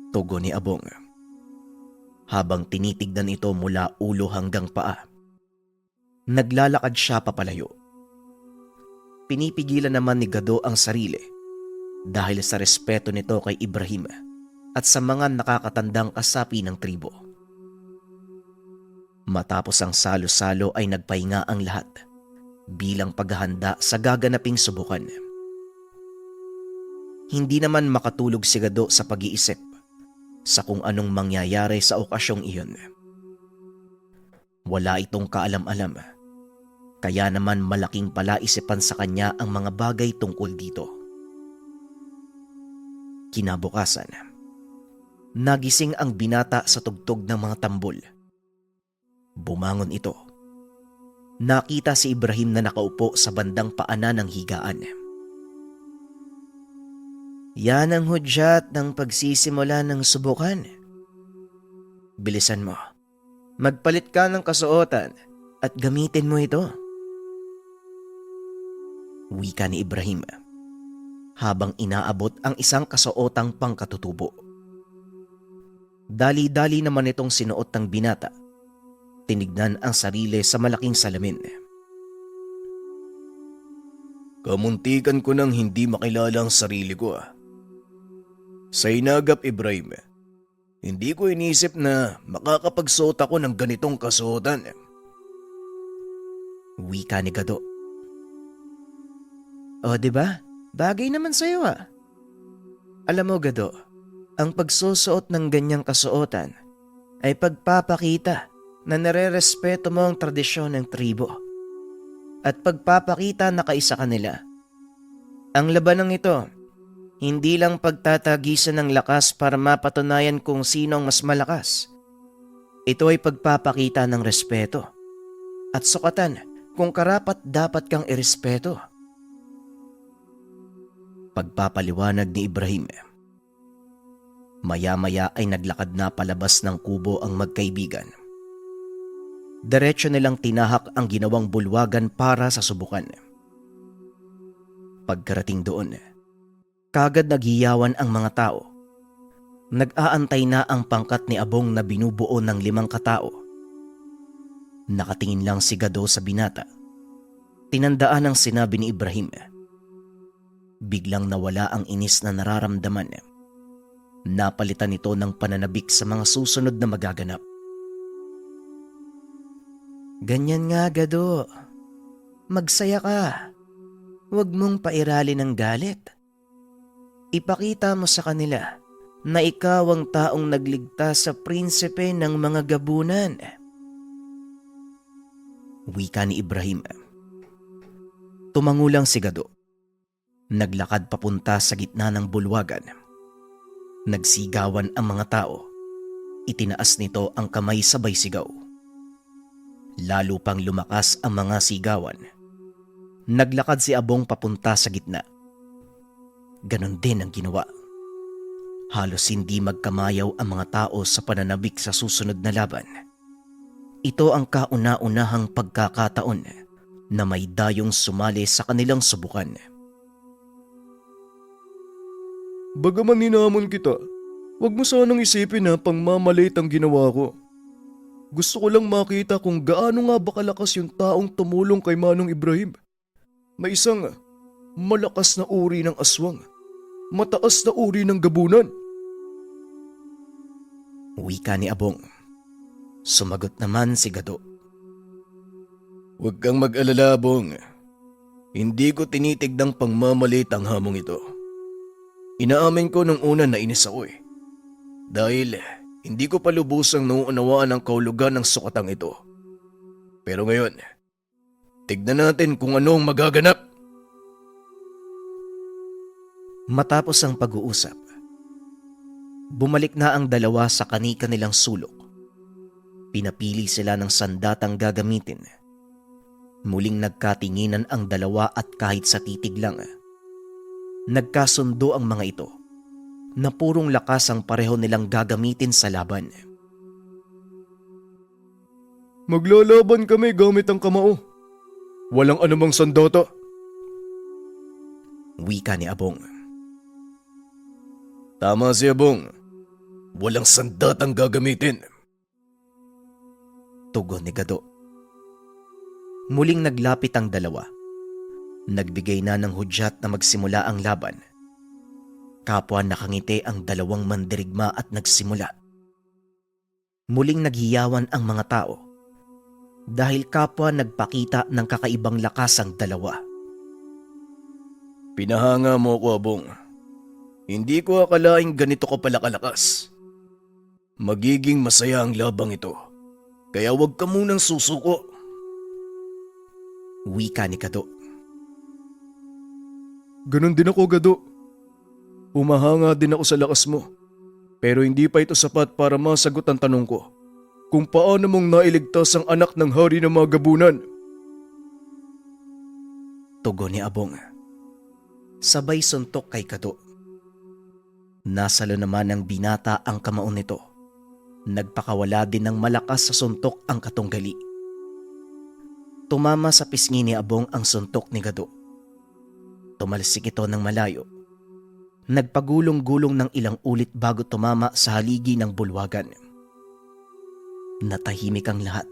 Speaker 2: Tugon ni Abong. Habang tinitignan ito mula ulo hanggang paa. Naglalakad siya papalayo. Pinipigilan naman ni Gado ang sarili dahil sa respeto nito kay Ibrahim at sa mga nakakatandang kasapi ng tribo. Matapos ang salo-salo ay nagpahinga ang lahat bilang paghahanda sa gaganaping subukan. Hindi naman makatulog si Gado sa pag-iisip sa kung anong mangyayari sa okasyong iyon. Wala itong kaalam-alam, kaya naman malaking palaisipan sa kanya ang mga bagay tungkol dito. Kinabukasan, nagising ang binata sa tugtog ng mga tambol. Bumangon ito. Nakita si Ibrahim na nakaupo sa bandang paanan ng higaan. Yan ang hudyat ng pagsisimula ng subukan. Bilisan mo. Magpalit ka ng kasuotan at gamitin mo ito. Wika ni Ibrahim habang inaabot ang isang kasuotang pangkatutubo. Dali-dali naman itong sinuot ng binata. Tinignan ang sarili sa malaking salamin.
Speaker 1: Kamuntikan ko nang hindi makilala ang sarili ko. Sa inagap, Ibrahim, hindi ko inisip na makakapagsuot ako ng ganitong kasuotan.
Speaker 2: Wika ni Gado. O, diba? Bagay naman sa'yo Alam mo, Gado, ang pagsusuot ng ganyang kasuotan ay pagpapakita na nare-respeto mo ang tradisyon ng tribo at pagpapakita na kaisa ka nila. Ang labanang ito, hindi lang pagtatagisan ng lakas para mapatunayan kung sino ang mas malakas. Ito ay pagpapakita ng respeto at sukatan kung karapat dapat kang irespeto. Pagpapaliwanag ni Ibrahim. Maya-maya ay naglakad na palabas ng kubo ang magkaibigan. Diretso nilang tinahak ang ginawang bulwagan para sa subukan. Pagkarating doon, kagad naghiyawan ang mga tao. Nag-aantay na ang pangkat ni Abong na binubuo ng 5 katao. Nakatingin lang si Gado sa binata. Tinandaan ang sinabi ni Ibrahim. Biglang nawala ang inis na nararamdaman. Napalitan ito ng pananabik sa mga susunod na magaganap. Ganyan nga, Gado. Magsaya ka. Huwag mong pairali ng galit. Ipakita mo sa kanila na ikaw ang taong nagligtas sa prinsipe ng mga gabunan. Wika ni Ibrahim. Tumangulang si Gado. Naglakad papunta sa gitna ng bulwagan. Nagsigawan ang mga tao. Itinaas nito ang kamay sabay sigaw. Lalo pang lumakas ang mga sigawan. Naglakad si Abong papunta sa gitna. Ganon din ang ginawa. Halos hindi magkamayaw ang mga tao sa pananabik sa susunod na laban. Ito ang kauna-unahang pagkakataon na may dayong sumali sa kanilang subukan.
Speaker 1: Bagaman hinamon kita, huwag mo sanang isipin na pangmamalit ang ginawa ko. Gusto ko lang makita kung gaano nga ba kalakas yung taong tumulong kay Manong Ibrahim. May isang malakas na uri ng aswang, mataas na uri ng gabunan.
Speaker 2: Wika ni Abong. Sumagot naman si Gado.
Speaker 1: Huwag kang mag-alala, Abong. Hindi ko tinitigdang pangmamalit ang hamong ito. Inaamin ko nung una na inis ako eh. Dahil hindi ko pa lubusang nauunawaan ang kahulugan ng sukatang ito. Pero ngayon, tignan natin kung ano ang magaganap.
Speaker 2: Matapos ang pag-uusap, bumalik na ang dalawa sa kani-kanilang sulok. Pinapili sila ng sandatang gagamitin. Muling nagkatinginan ang dalawa at kahit sa titig lang, nagkasundo ang mga ito na purong lakas ang pareho nilang gagamitin sa laban.
Speaker 1: Maglalaban kami gamit ang kamao. Walang anumang sandata.
Speaker 2: Wika ni Abong.
Speaker 1: Tama si Abong. Walang sandatang gagamitin.
Speaker 2: Tugon ni Gado. Muling naglapit ang dalawa. Nagbigay na ng hudyat na magsimula ang laban. Kapwa nakangiti ang dalawang mandirigma at nagsimula. Muling naghiyawan ang mga tao dahil kapwa nagpakita ng kakaibang lakas ang dalawa.
Speaker 1: Pinahanga mo ako, Abong. Hindi ko akalaing ganito ka pala kalakas. Magiging masaya ang labang ito. Kaya huwag ka munang susuko.
Speaker 2: Wika ni Gado.
Speaker 1: Ganon din ako, Gado. Humahanga din ako sa lakas mo. Pero hindi pa ito sapat para masagot ang tanong ko. Kung paano mong nailigtas ang anak ng hari ng mga gabunan.
Speaker 2: Tugon ni Abong. Sabay suntok kay Gado. Nasalo naman ng binata ang kamaon nito. Nagpakawala din ng malakas sa suntok ang katunggali. Tumama sa pisngi ni Abong ang suntok ni Gado. Tumalsik ito ng malayo. Nagpagulong-gulong ng ilang ulit bago tumama sa haligi ng bulwagan. Natahimik ang lahat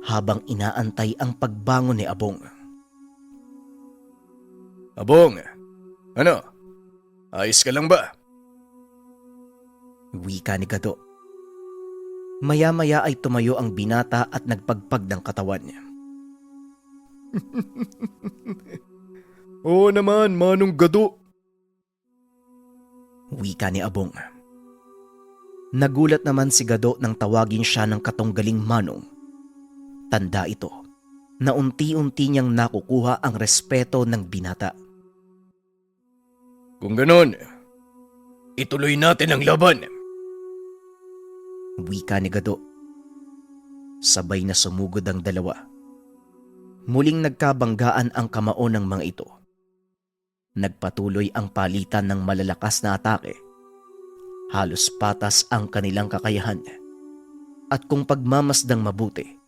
Speaker 2: habang inaantay ang pagbangon ni Abong.
Speaker 1: Abong, ano? Ayos ka lang ba?
Speaker 2: Wika ni Gado. Maya-maya ay tumayo ang binata at nagpagpag ng katawan niya.
Speaker 1: Oo naman, Manong Gado.
Speaker 2: Wika ni Abong. Nagulat naman si Gado nang tawagin siya ng katunggaling Manong. Tanda ito na unti-unti niyang nakukuha ang respeto ng binata.
Speaker 1: Kung ganon, ituloy natin ang laban.
Speaker 2: Wika ni Gado. Sabay na sumugod ang dalawa. Muling nagkabanggaan ang kamao ng mga ito. Nagpatuloy ang palitan ng malalakas na atake. Halos patas ang kanilang kakayahan. At kung pagmamasdang mabuti,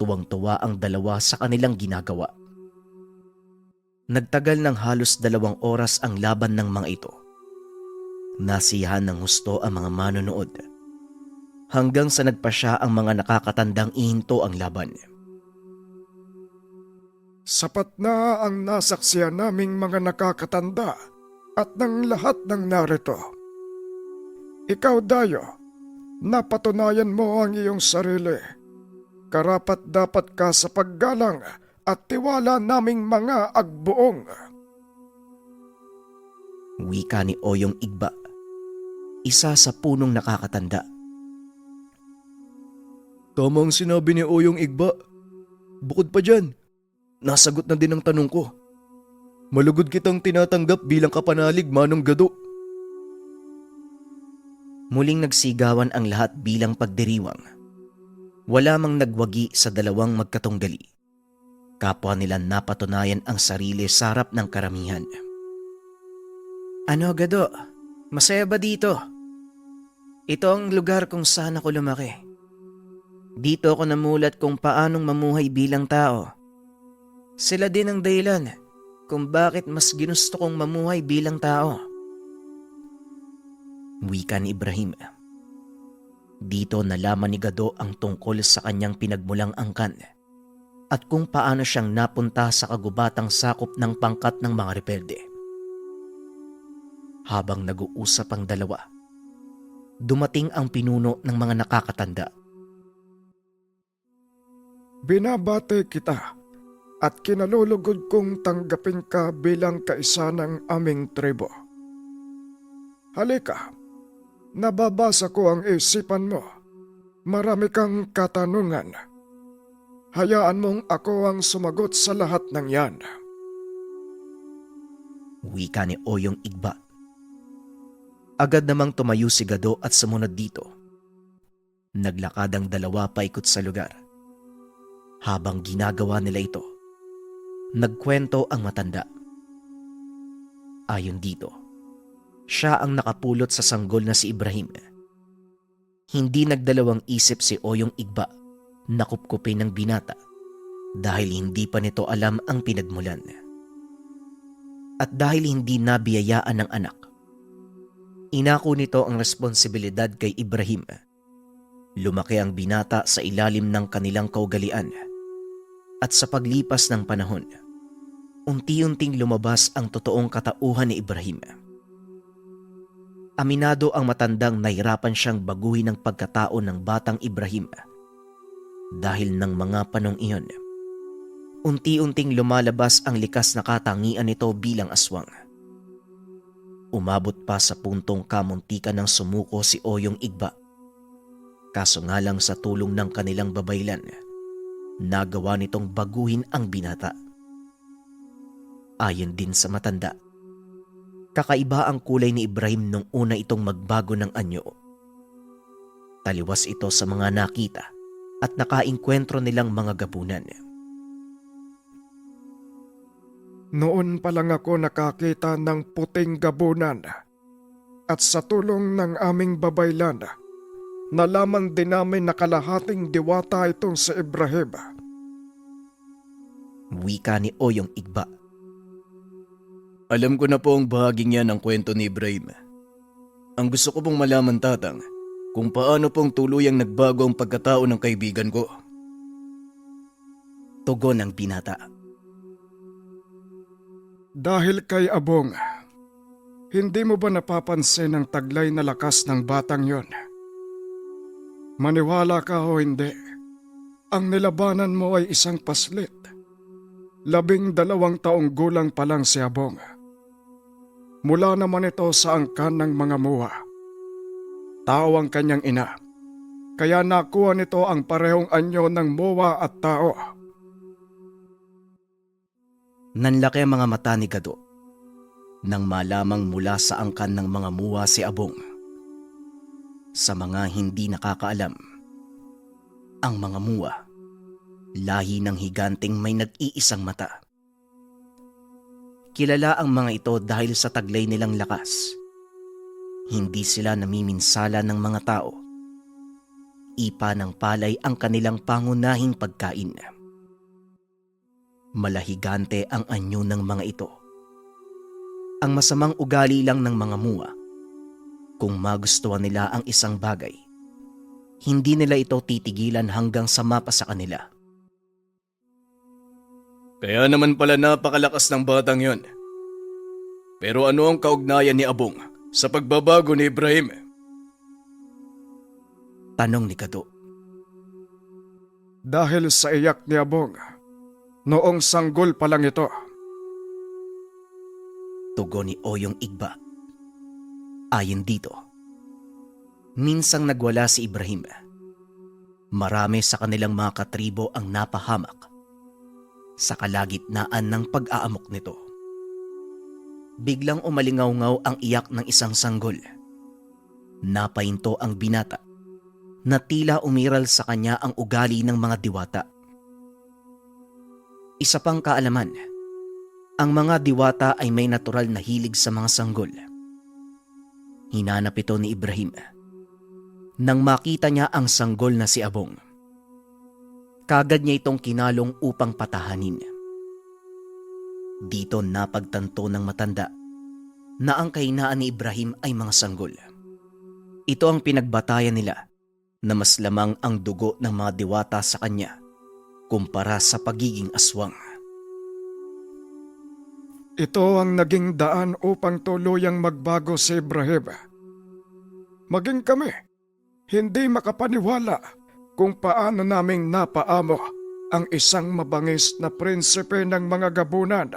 Speaker 2: tuwang-tuwa ang dalawa sa kanilang ginagawa. Nagtagal ng halos 2 oras ang laban ng mga ito. Nasiyahan ng husto ang mga manonood. Hanggang sa nagpasya ang mga nakakatandang ihinto ang laban.
Speaker 3: Sapat na ang nasaksiyan naming mga nakakatanda at ng lahat ng narito. Ikaw, Dayo, napatunayan mo ang iyong sarili. Karapat dapat ka sa paggalang at tiwala naming mga agbuong.
Speaker 2: Wika ni Oyong Igba, isa sa punong nakakatanda.
Speaker 1: Tama ang sinabi ni Oyong Igba. Bukod pa dyan, nasagot na din ang tanong ko. Malugod kitang tinatanggap bilang kapanalig, Manong Gado.
Speaker 2: Muling nagsigawan ang lahat bilang pagdiriwang. Wala mang nagwagi sa dalawang magkatunggali. Kapwa nila napatunayan ang sarili sa harap ng karamihan. Ano, Gado? Masaya ba dito? Ito ang lugar kung saan ako lumaki. Dito ako namulat kung paanong mamuhay bilang tao. Sila din ang dahilan kung bakit mas ginusto kong mamuhay bilang tao. Wika ni Ibrahim. Dito nalaman ni Gado ang tungkol sa kanyang pinagmulang angkan at kung paano siyang napunta sa kagubatang sakop ng pangkat ng mga rebelde. Habang nag-uusap ang dalawa, dumating ang pinuno ng mga nakakatanda.
Speaker 3: Binabate kita at kinalulugod kong tanggapin ka bilang kaisa ng aming tribo. Halika, nababasa ko ang isipan mo. Marami kang katanungan. Hayaan mong ako ang sumagot sa lahat ng yan.
Speaker 2: Wika ni Oyong Igba. Agad namang tumayo si Gado at sumunod dito. Naglakad ang dalawa paikot sa lugar. Habang ginagawa nila ito, nagkwento ang matanda. Ayon dito, siya ang nakapulot sa sanggol na si Ibrahim. Hindi nagdalawang isip si Oyong Igba na kupkupin ng binata dahil hindi pa nito alam ang pinagmulan. At dahil hindi nabiyayaan ng anak, inako nito ang responsibilidad kay Ibrahim. Lumaki ang binata sa ilalim ng kanilang kaugalian at sa paglipas ng panahon, unti-unting lumabas ang totoong katauhan ni Ibrahim. Aminado ang matandang nahirapan siyang baguhin ang pagkatao ng batang Ibrahim. Dahil ng mga panong iyon, unti-unting lumalabas ang likas na katangian nito bilang aswang. Umabot pa sa puntong kamuntikan ng sumuko si Oyong Igba. Kaso nga lang sa tulong ng kanilang babaylan, nagawa nitong baguhin ang binata. Ayon din sa matanda, kakaiba ang kulay ni Ibrahim nung una itong magbago ng anyo. Taliwas ito sa mga nakita at nakainkwentro nilang mga gabunan.
Speaker 3: Noon pa lang ako nakakita ng puting gabunan at sa tulong ng aming babaylan, nalaman din namin na kalahating diwata itong si Ibrahim.
Speaker 2: Wika ni Oyong Igba.
Speaker 1: Alam ko na po ang bahaging yan ng kwento ni Ibrahim. Ang gusto ko pong malaman, Tatang, kung paano pong tuluyang nagbago ang pagkatao ng kaibigan ko.
Speaker 2: Tugon ng binata.
Speaker 3: Dahil kay Abong, hindi mo ba napapansin ang taglay na lakas ng batang yon? Maniwala ka o hindi, ang nilabanan mo ay isang paslit. 12 taong gulang pa lang si Abong. Mula naman ito sa angkan ng mga muwa. Tao ang kanyang ina, kaya nakuha nito ang parehong anyo ng muwa at tao.
Speaker 2: Nanlaki ang mga mata ni Gado nang malamang mula sa angkan ng mga muwa si Abong. Sa mga hindi nakakaalam, ang mga muwa, lahi ng higanting may nag-iisang mata. Kilala ang mga ito dahil sa taglay nilang lakas. Hindi sila namiminsala ng mga tao. Ipa ng palay ang kanilang pangunahing pagkain. Malahigante ang anyo ng mga ito. Ang masamang ugali lang ng mga muwa, kung magustuhan nila ang isang bagay, hindi nila ito titigilan hanggang sa mapa sa kanila.
Speaker 1: Kaya naman pala napakalakas ng batang yon. Pero ano ang kaugnayan ni Abong sa pagbabago ni Ibrahim?
Speaker 2: Tanong ni Gado.
Speaker 3: Dahil sa iyak ni Abong, noong sanggol pa lang ito.
Speaker 2: Tugon ni Oyong Igba. Ayon dito, minsang nagwala si Ibrahim. Marami sa kanilang mga katribo ang napahamak sa kalagitnaan ng pag-aamok nito. Biglang umalingaw-ngaw ang iyak ng isang sanggol. Napahinto ang binata na tila umiral sa kanya ang ugali ng mga diwata. Isa pang kaalaman, ang mga diwata ay may natural na hilig sa mga sanggol. Hinanap ito ni Ibrahim nang makita niya ang sanggol na si Abong. Kagad niya itong kinalong upang patahanin. Dito napagtanto ng matanda na ang kahinaan ni Ibrahim ay mga sanggol. Ito ang pinagbatayan nila na mas lamang ang dugo ng mga diwata sa kanya kumpara sa pagiging aswang.
Speaker 3: Ito ang naging daan upang tuluyang magbago si Ibrahim. Maging kami, hindi makapaniwala kung paano naming napaamo ang isang mabangis na prinsipe ng mga gabunan.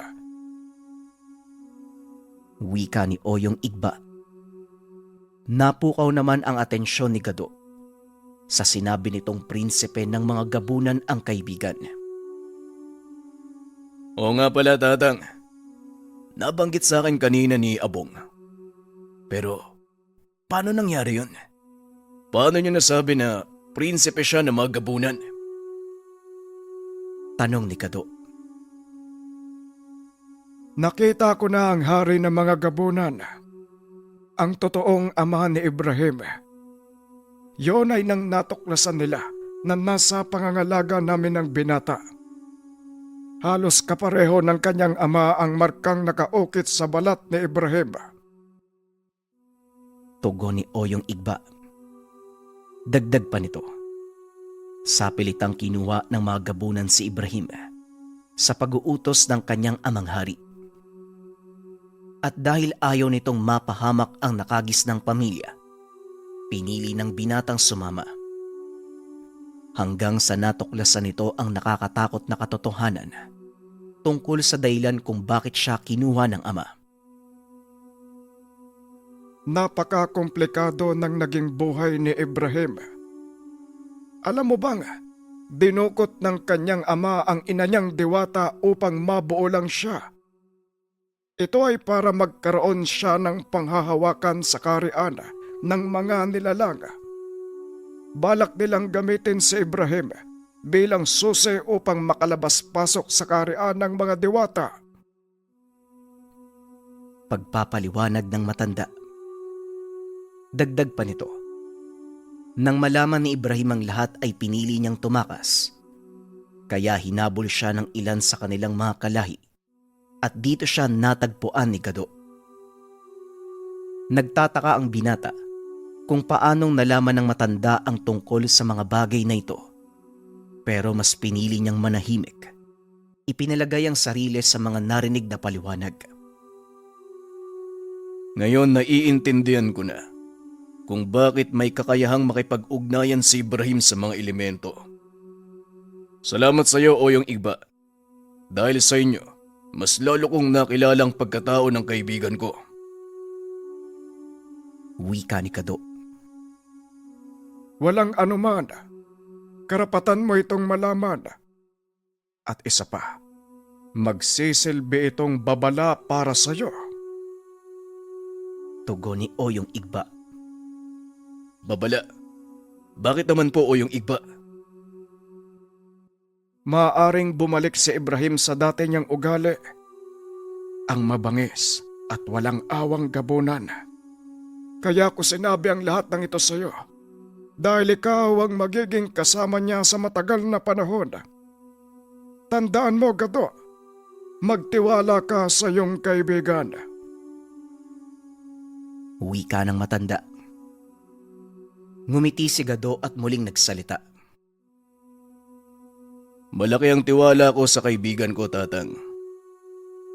Speaker 2: Wika ni Oyong Igba. Napukaw naman ang atensyon ni Gado sa sinabi nitong prinsipe ng mga gabunan ang kaibigan.
Speaker 1: Oo nga pala, Tatang. Nabanggit sa akin kanina ni Abong. Pero, paano nangyari yun? Paano niyo nasabi na prinsipe siya ng mga gabunan?
Speaker 2: Tanong ni Gado.
Speaker 3: Nakita ko na ang hari ng mga gabunan, ang totoong ama ni Ibrahim. Yon ay nang natuklasan nila na nasa pangangalaga namin ng binata. Halos kapareho ng kanyang ama ang markang nakaukit sa balat ni Ibrahim.
Speaker 2: Tugon ni Oyong Igba. Dagdag pa nito, sa pilitang kinuha ng mga gabunan si Ibrahim sa pag-uutos ng kanyang amang hari. At dahil ayaw nitong mapahamak ang nakagisnang pamilya, pinili ng binatang sumama. Hanggang sa natuklasan nito ang nakakatakot na katotohanan tungkol sa dahilan kung bakit siya kinuha ng ama.
Speaker 3: Napaka-komplikado ng naging buhay ni Ibrahim. Alam mo bang, dinukot ng kanyang ama ang ina niyang diwata upang mabuo lang siya. Ito ay para magkaroon siya ng panghahawakan sa kaharian ng mga nilalang. Balak nilang gamitin si Ibrahim bilang susi upang makalabas-pasok sa kaharian ng mga diwata.
Speaker 2: Pagpapaliwanag ng matanda. Dagdag pa nito, nang malaman ni Ibrahim ang lahat ay pinili niyang tumakas. Kaya hinabol siya ng ilan sa kanilang mga kalahi at dito siya natagpuan ni Gado. Nagtataka ang binata kung paanong nalaman ng matanda ang tungkol sa mga bagay na ito. Pero mas pinili niyang manahimik. Ipinalagay ang sarili sa mga narinig na paliwanag.
Speaker 1: Ngayon naiintindihan ko na kung bakit may kakayahang makipag-ugnayan si Ibrahim sa mga elemento. Salamat sa iyo, Oyong Igba. Dahil sa inyo, mas lalo kong nakilalang pagkatao ng kaibigan ko.
Speaker 2: Wika ni Gado.
Speaker 3: Walang anuman. Karapatan mo itong malaman. At isa pa, magsisilbi itong babala para sa iyo.
Speaker 2: Tugon ni Oyong Igba.
Speaker 1: Babala, bakit naman po, Oyong Igba?
Speaker 3: Maaring bumalik si Ibrahim sa dati niyang ugali, ang mabangis at walang awang gabunan. Kaya ko sinabi ang lahat ng ito sa iyo, dahil ikaw ang magiging kasama niya sa matagal na panahon. Tandaan mo, Gado, magtiwala ka sa iyong kaibigan.
Speaker 2: Wika ng matanda. Ngumiti si Gado at muling nagsalita.
Speaker 1: Malaki ang tiwala ko sa kaibigan ko, Tatang.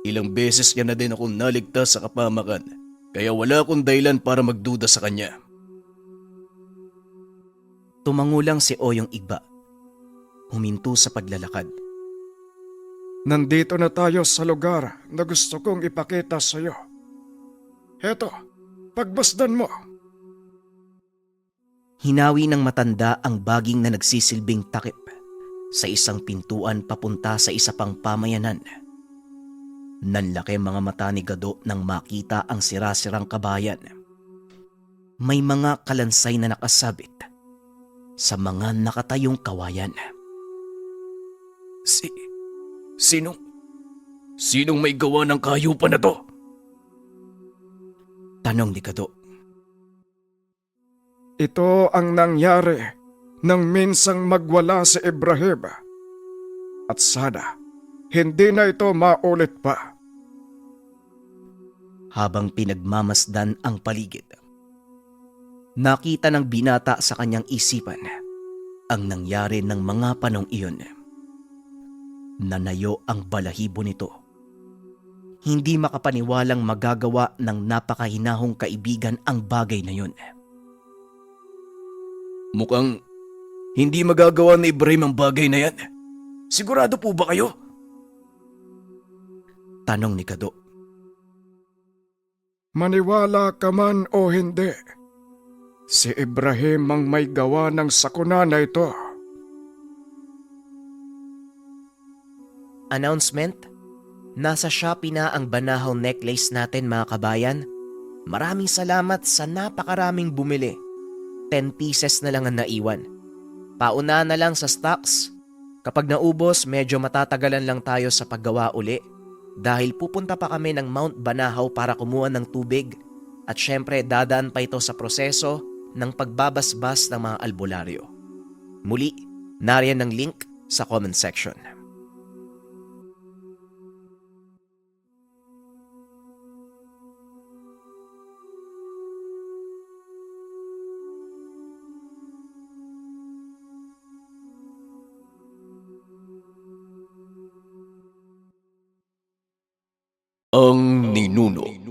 Speaker 1: Ilang beses niya na din akong naligtas sa kapamakan, kaya wala akong dahilan para magduda sa kanya.
Speaker 2: Tumangulang si Oyong Igba. Huminto sa paglalakad.
Speaker 3: Nandito na tayo sa lugar na gusto kong ipakita sa iyo. Heto, pagbasdan mo.
Speaker 2: Hinawi ng matanda ang baging na nagsisilbing takip sa isang pintuan papunta sa isa pang pamayanan. Nanlaki mga mata ni Gado nang makita ang sirasirang kabayan. May mga kalansay na nakasabit sa mga nakatayong kawayan.
Speaker 1: Sinong may gawa ng kahayupan na to?
Speaker 2: Tanong ni Gado.
Speaker 3: Ito ang nangyari nang minsang magwala si Ibrahim. At sana, hindi na ito maulit pa.
Speaker 2: Habang pinagmamasdan ang paligid, nakita ng binata sa kanyang isipan ang nangyari ng mga panong iyon. Nanayo ang balahibo nito. Hindi makapaniwalang magagawa ng napakahinahong kaibigan ang bagay na yun.
Speaker 1: Mukhang hindi magagawa ni Ibrahim ang bagay na yan. Sigurado po ba kayo?
Speaker 2: Tanong ni Gado.
Speaker 3: Maniwala ka man o hindi, Si Ibrahim ang may gawa ng sakuna na ito.
Speaker 2: Announcement? Nasa Shopee na ang banahaw necklace natin mga kabayan. Maraming salamat sa napakaraming bumili. 10 pieces na lang ang naiwan. Pauna na lang sa stocks. Kapag naubos, medyo matatagalan lang tayo sa paggawa uli dahil pupunta pa kami ng Mount Banahaw para kumuha ng tubig at syempre dadaan pa ito sa proseso ng pagbabasbas ng mga albularyo. Muli, nariyan ang link sa comment section.
Speaker 1: Ang ninuno.